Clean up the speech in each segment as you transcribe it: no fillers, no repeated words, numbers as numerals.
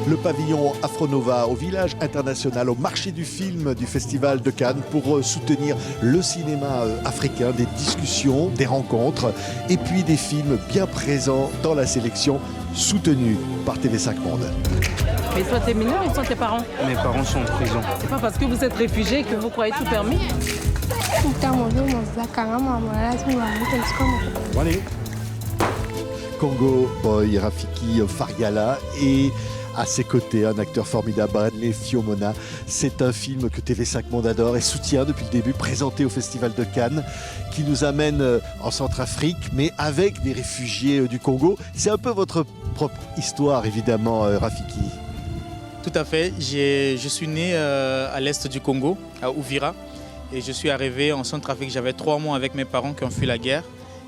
le pavillon Afronova au village international, au marché du film du Festival de Cannes pour soutenir le cinéma africain, des discussions, des rencontres et puis des films bien présents dans la sélection soutenue par TV5 Monde. Mais soit t'es mineur, ils sont tes parents. Mes parents sont en prison. C'est pas parce que vous êtes réfugié que vous croyez tout permis. Congo Boy, Rafiki Fargala et à ses côtés un acteur formidable, Bradley Fiomona. C'est un film que TV5 Monde adore et soutient depuis le début, présenté au Festival de Cannes, qui nous amène en Centrafrique, mais avec des réfugiés du Congo. C'est un peu votre propre histoire, évidemment, Rafiki. Tout à fait. Je suis né à l'est du Congo, à Uvira, et je suis arrivé en Centrafrique. J'avais 3 mois avec mes parents qui ont fui la guerre.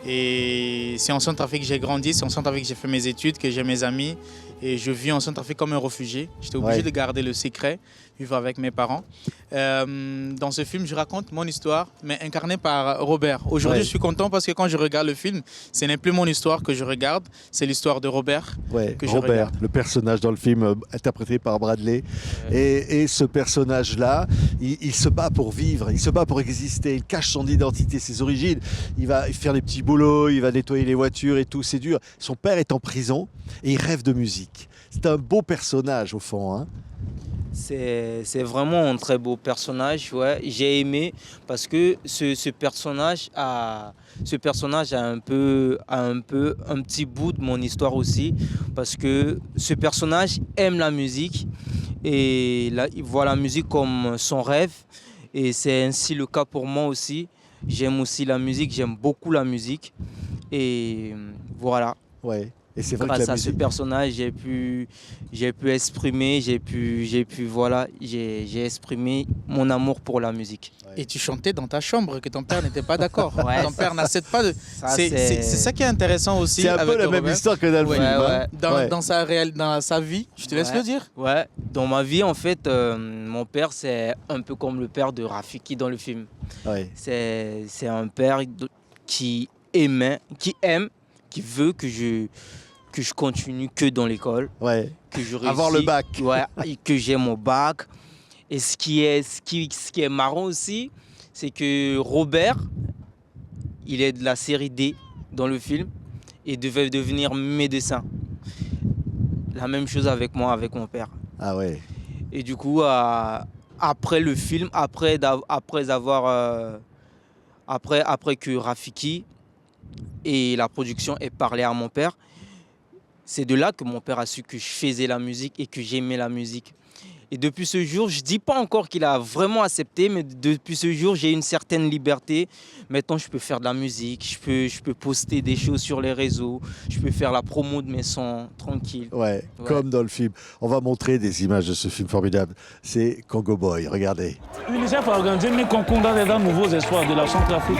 Et c'est en Centrafrique que j'ai grandi, c'est en Centrafrique que j'ai fait mes études, que j'ai mes amis. Et je vis en Centrafrique comme un réfugié. J'étais obligé de garder le secret, vivre avec mes parents. Dans ce film, je raconte mon histoire, mais incarnée par Robert. Aujourd'hui, je suis content parce que quand je regarde le film, ce n'est plus mon histoire que je regarde, c'est l'histoire de Robert que je Robert, regarde. le personnage dans le film interprété par Bradley. Et ce personnage-là, il se bat pour vivre, il se bat pour exister, il cache son identité, ses origines. Il va faire des petits boulots, il va nettoyer les voitures et tout, c'est dur. Son père est en prison et il rêve de musique. C'est un beau personnage au fond, hein. C'est vraiment un très beau personnage, ouais. J'ai aimé parce que ce personnage a un petit bout de mon histoire aussi, parce que ce personnage aime la musique et là, il voit la musique comme son rêve, et c'est ainsi le cas pour moi aussi. J'aime aussi la musique, j'aime beaucoup la musique, et voilà. Ouais. Et c'est vrai grâce que la à musique... ce personnage, j'ai pu exprimer, j'ai exprimé mon amour pour la musique. Et tu chantais dans ta chambre, que ton père n'était pas d'accord. Ouais, ton père n'accepte pas de... Ça, c'est ça qui est intéressant aussi. C'est un peu la même Robert. histoire que dans le film. Hein. Dans sa vie, je te laisse le dire. Ouais, dans ma vie, en fait, mon père, c'est un peu comme le père de Rafiki dans le film. Ouais. C'est un père qui aime, qui veut que je continue que dans l'école, que je réussisse, avoir le bac, que j'ai mon bac. Et ce qui est marrant aussi, c'est que Robert, il est de la série D dans le film et devait devenir médecin. La même chose avec moi, avec mon père. Ah ouais. Et du coup, après le film, après que Rafiki et la production ait parlé à mon père, c'est de là que mon père a su que je faisais la musique et que j'aimais la musique. Et depuis ce jour, je ne dis pas encore qu'il a vraiment accepté, mais depuis ce jour, j'ai une certaine liberté. Maintenant, je peux faire de la musique, je peux poster des choses sur les réseaux, je peux faire la promo de mes sons tranquille. Ouais, comme dans le film. On va montrer des images de ce film formidable. C'est Congo Boy, regardez. L'UNICEF a organisé mes concours dans les nouveaux espoirs de la Centrafrique.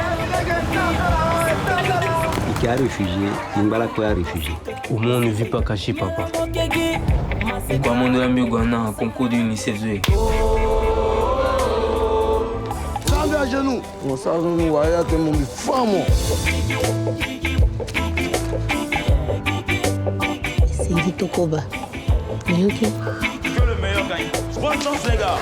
Qui a réfugié, Mungala quoi a réfugié. Au moins, on ne vit pas caché, papa. Pourquoi mon ami Gwana un concours de l'UNICEF? Sambi à genoux. On s'en va voir que mon femme. C'est Vito Koba. Mais ok. Que le meilleur gagne. Bonne chance, les gars.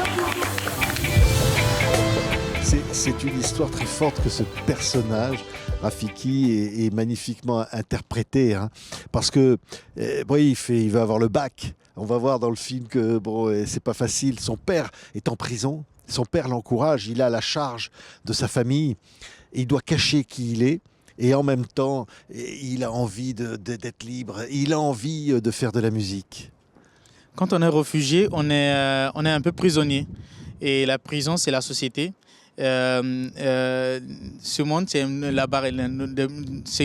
C'est une histoire très forte que ce personnage, Rafiki, est magnifiquement interprété. Hein, parce que, il va avoir le bac. On va voir dans le film que c'est pas facile. Son père est en prison. Son père l'encourage. Il a la charge de sa famille. Et il doit cacher qui il est. Et en même temps, il a envie d'être libre. Il a envie de faire de la musique. Quand on est réfugié, on est un peu prisonnier. Et la prison, c'est la société. Ce monde, c'est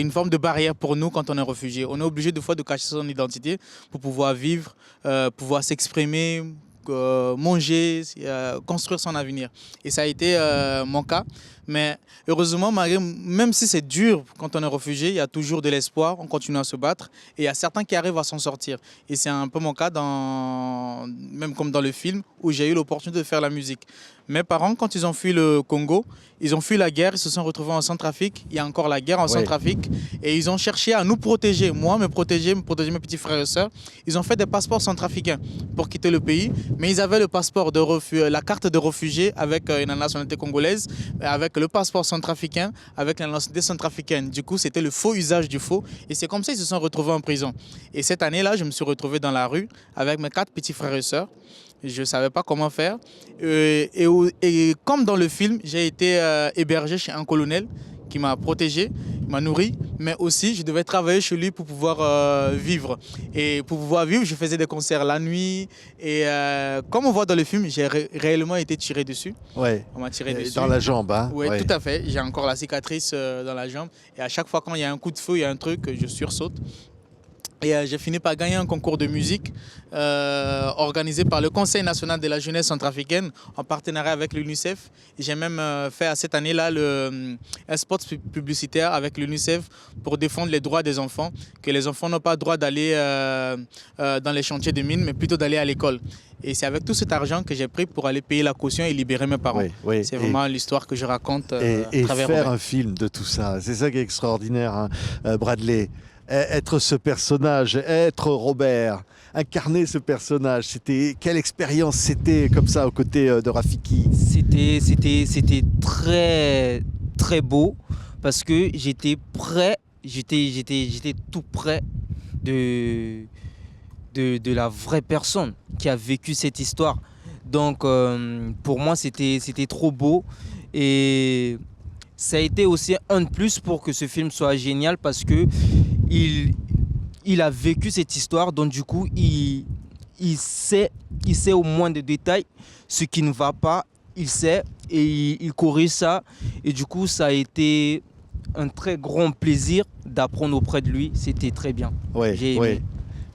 une forme de barrière pour nous quand on est réfugié. On est obligé des fois de cacher son identité pour pouvoir vivre, pouvoir s'exprimer, manger, construire son avenir. Et ça a été mon cas. Mais heureusement, même si c'est dur quand on est réfugié, il y a toujours de l'espoir, on continue à se battre. Et il y a certains qui arrivent à s'en sortir. Et c'est un peu mon cas, même comme dans le film, où j'ai eu l'opportunité de faire la musique. Mes parents, quand ils ont fui le Congo, ils ont fui la guerre, ils se sont retrouvés en Centrafrique. Il y a encore la guerre en Centrafrique. Et ils ont cherché à nous protéger, me protéger mes petits frères et sœurs. Ils ont fait des passeports centrafricains pour quitter le pays. Mais ils avaient le passeport la carte de réfugié avec une nationalité congolaise, avec le passeport centrafricain, avec la nationalité centrafricaine. Du coup, c'était le faux usage du faux. Et c'est comme ça qu'ils se sont retrouvés en prison. Et cette année-là, je me suis retrouvé dans la rue avec mes 4 petits frères et sœurs. Je ne savais pas comment faire. Et comme dans le film, j'ai été hébergé chez un colonel qui m'a protégé, m'a nourri, mais aussi je devais travailler chez lui pour pouvoir vivre. Et pour pouvoir vivre, je faisais des concerts la nuit. Et comme on voit dans le film, j'ai réellement été tiré dessus. Ouais. On m'a tiré dessus. Dans la jambe, hein? Oui, tout à fait. J'ai encore la cicatrice dans la jambe. Et à chaque fois quand il y a un coup de feu, il y a un truc, je sursaute. Et j'ai fini par gagner un concours de musique organisé par le Conseil national de la jeunesse centrafricaine en partenariat avec l'UNICEF. J'ai même fait à cette année-là un spot publicitaire avec l'UNICEF pour défendre les droits des enfants, que les enfants n'ont pas le droit d'aller dans les chantiers de mines, mais plutôt d'aller à l'école. Et c'est avec tout cet argent que j'ai pris pour aller payer la caution et libérer mes parents. Oui, c'est vraiment l'histoire que je raconte et à travers faire Robert. un film de tout ça, c'est ça qui est extraordinaire, hein, Bradley. Être ce personnage, être Robert, incarner ce personnage, quelle expérience c'était comme ça aux côtés de Rafiki? C'était très très beau parce que j'étais tout près de la vraie personne qui a vécu cette histoire. Donc pour moi c'était trop beau et ça a été aussi un de plus pour que ce film soit génial parce que il a vécu cette histoire, donc du coup il sait au moins de détails ce qui ne va pas, il sait et il corrige ça, et du coup ça a été un très grand plaisir d'apprendre auprès de lui, c'était très bien. J'ai aimé.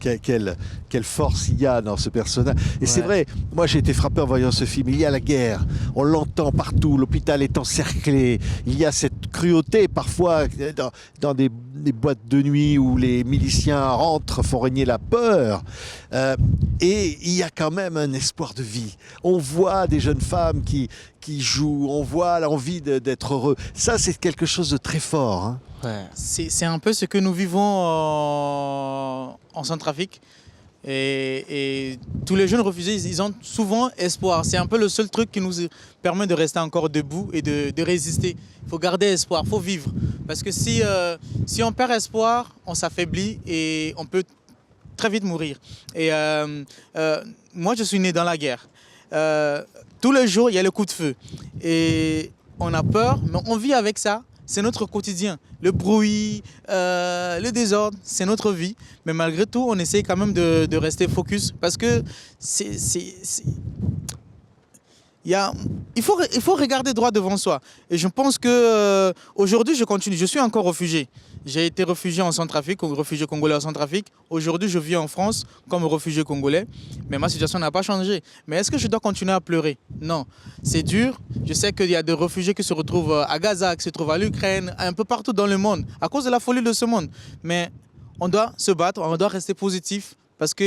Quelle force il y a dans ce personnage. Et c'est vrai, moi j'ai été frappé en voyant ce film. Il y a la guerre, on l'entend partout, l'hôpital est encerclé. Il y a cette cruauté parfois dans des boîtes de nuit où les miliciens rentrent, font régner la peur. Et il y a quand même un espoir de vie. On voit des jeunes femmes qui jouent, on voit l'envie d'être heureux. Ça, c'est quelque chose de très fort, hein. C'est un peu ce que nous vivons en Centrafrique. Et tous les jeunes réfugiés, ils ont souvent espoir. C'est un peu le seul truc qui nous permet de rester encore debout et de résister. Il faut garder espoir, il faut vivre. Parce que si on perd espoir, on s'affaiblit et on peut très vite mourir. Et moi, je suis né dans la guerre. Tous les jours, il y a le coup de feu. Et on a peur, mais on vit avec ça. C'est notre quotidien. Le bruit, le désordre, c'est notre vie. Mais malgré tout, on essaie quand même de rester focus parce que il faut regarder droit devant soi. Et je pense que aujourd'hui, je continue. Je suis encore réfugié. J'ai été réfugié en Centrafrique, réfugié congolais en Centrafrique. Aujourd'hui, je vis en France comme réfugié congolais. Mais ma situation n'a pas changé. Mais est-ce que je dois continuer à pleurer? Non. C'est dur. Je sais qu'il y a des réfugiés qui se retrouvent à Gaza, qui se trouvent à l'Ukraine, un peu partout dans le monde, à cause de la folie de ce monde. Mais on doit se battre, on doit rester positif parce que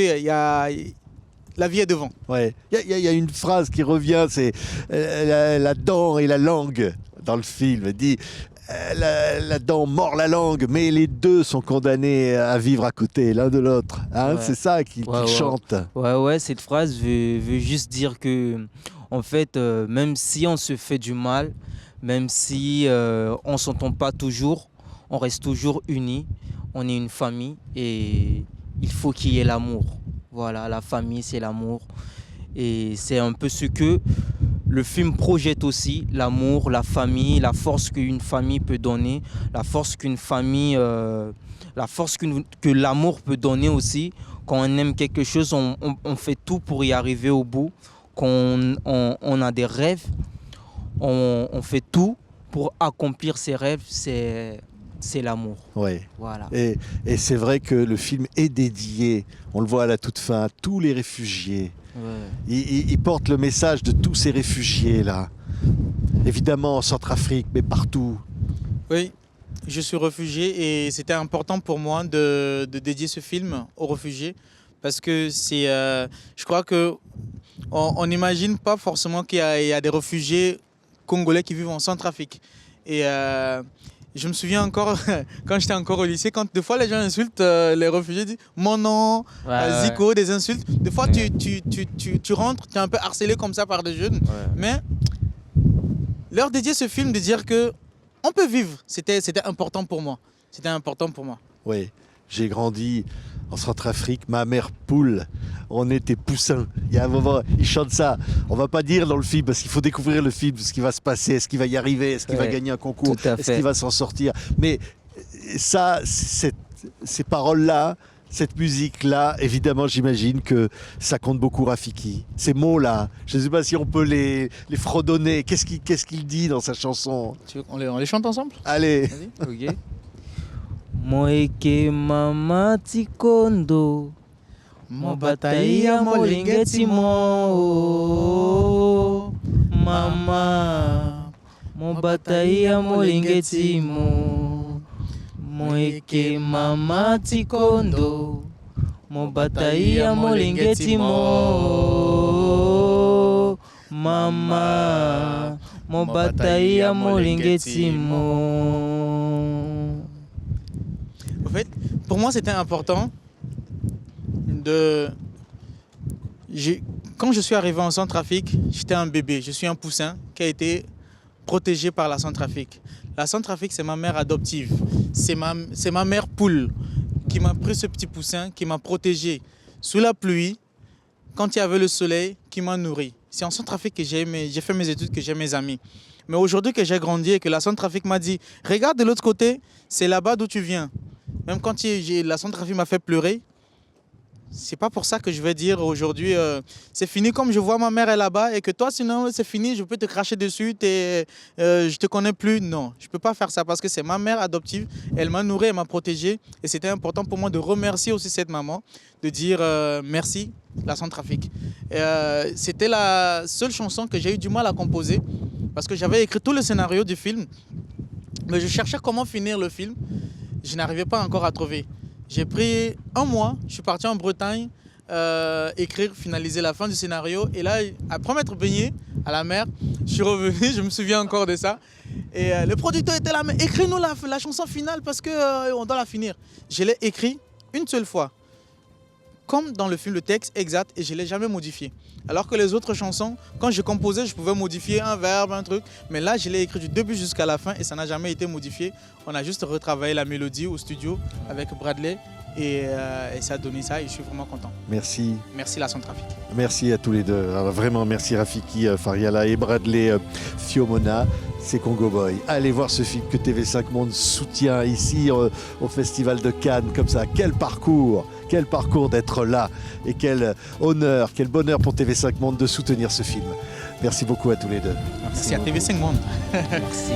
la vie est devant. Ouais. Il y a une phrase qui revient, c'est la dent et la langue dans le film. Elle dit la dent mord la langue, mais les deux sont condamnés à vivre à côté l'un de l'autre. Hein, c'est ça qu'il chante. Ouais, cette phrase veut juste dire que, en fait, même si on se fait du mal, même si on ne s'entend pas toujours, on reste toujours unis. On est une famille et il faut qu'il y ait l'amour. Voilà, la famille, c'est l'amour. Et c'est un peu ce que le film projette aussi, l'amour, la famille, la force qu'une famille peut donner, la force qu'une famille, que l'amour peut donner aussi. Quand on aime quelque chose, on fait tout pour y arriver au bout. Quand on a des rêves, on fait tout pour accomplir ses rêves. C'est l'amour. Oui. Voilà. Et c'est vrai que le film est dédié, on le voit à la toute fin, à tous les réfugiés. Ouais. Il porte le message de tous ces réfugiés-là. évidemment en Centrafrique, mais partout. Oui, je suis réfugié et c'était important pour moi de dédier ce film aux réfugiés parce que je crois que on n'imagine pas forcément qu'il y a des réfugiés congolais qui vivent en Centrafrique. Et je me souviens encore, quand j'étais encore au lycée, quand des fois les gens insultent les réfugiés, disent mon nom, Zico, des insultes. Des fois tu rentres, tu es un peu harcelé comme ça par des jeunes. Mais leur dédier ce film, de dire que on peut vivre, c'était important pour moi. C'était important pour moi. Oui, j'ai grandi en Centrafrique, ma mère poule, on était poussins. Il y a un moment, il chante ça. On va pas dire dans le film, parce qu'il faut découvrir le film, ce qui va se passer, est-ce qu'il va y arriver, est-ce qu'il va gagner un concours, est-ce qu'il va s'en sortir. Mais ça, ces paroles-là, cette musique-là, évidemment, j'imagine que ça compte beaucoup Rafiki. Ces mots-là, je ne sais pas si on peut les fredonner. Qu'est-ce qu'il dit dans sa chanson? On les chante ensemble? Allez. Ok. Moeke mama tikondo mobataia molingeti mo mama mobataia molingeti mo moeke mama tikondo mobataia molingeti mo mama mobataia molingeti mo. En fait, pour moi, c'était important Quand je suis arrivé en Centrafrique, j'étais un bébé. Je suis un poussin qui a été protégé par la Centrafrique. La Centrafrique, c'est ma mère adoptive. C'est ma mère poule qui m'a pris ce petit poussin, qui m'a protégé sous la pluie, quand il y avait le soleil, qui m'a nourri. C'est en Centrafrique que j'ai fait mes études, que j'ai mes amis. Mais aujourd'hui que j'ai grandi et que la Centrafrique m'a dit « Regarde de l'autre côté, c'est là-bas d'où tu viens ». Même quand la Centrafrique m'a fait pleurer, c'est pas pour ça que je vais dire aujourd'hui c'est fini, comme je vois ma mère est là-bas et que toi sinon c'est fini, je peux te cracher dessus, je te connais plus. Non, je peux pas faire ça parce que c'est ma mère adoptive, elle m'a nourri, elle m'a protégé et c'était important pour moi de remercier aussi cette maman, de dire merci la Centrafrique. C'était la seule chanson que j'ai eu du mal à composer parce que j'avais écrit tout le scénario du film, mais je cherchais comment finir le film, je n'arrivais pas encore à trouver. J'ai pris un mois, je suis parti en Bretagne, écrire, finaliser la fin du scénario. Et là, après m'être baigné à la mer, je suis revenu, je me souviens encore de ça. Et le producteur était là, mais écris-nous la chanson finale parce qu'on doit la finir. Je l'ai écrit une seule fois, comme dans le film, le texte exact, et je ne l'ai jamais modifié. Alors que les autres chansons, quand je composais, je pouvais modifier un verbe, un truc. Mais là, je l'ai écrit du début jusqu'à la fin et ça n'a jamais été modifié. On a juste retravaillé la mélodie au studio avec Bradley et ça a donné ça et je suis vraiment content. Merci. Merci la Centrafrique. Merci à tous les deux. Alors, vraiment, merci Rafiki Fariala et Bradley Fiomona. C'est Congo Boy. Allez voir ce film que TV5 Monde soutient ici au Festival de Cannes. Comme ça, quel parcours d'être là. Et quel honneur, quel bonheur pour TV5 Monde de soutenir ce film. Merci beaucoup à tous les deux. Merci à TV5 Monde. Merci.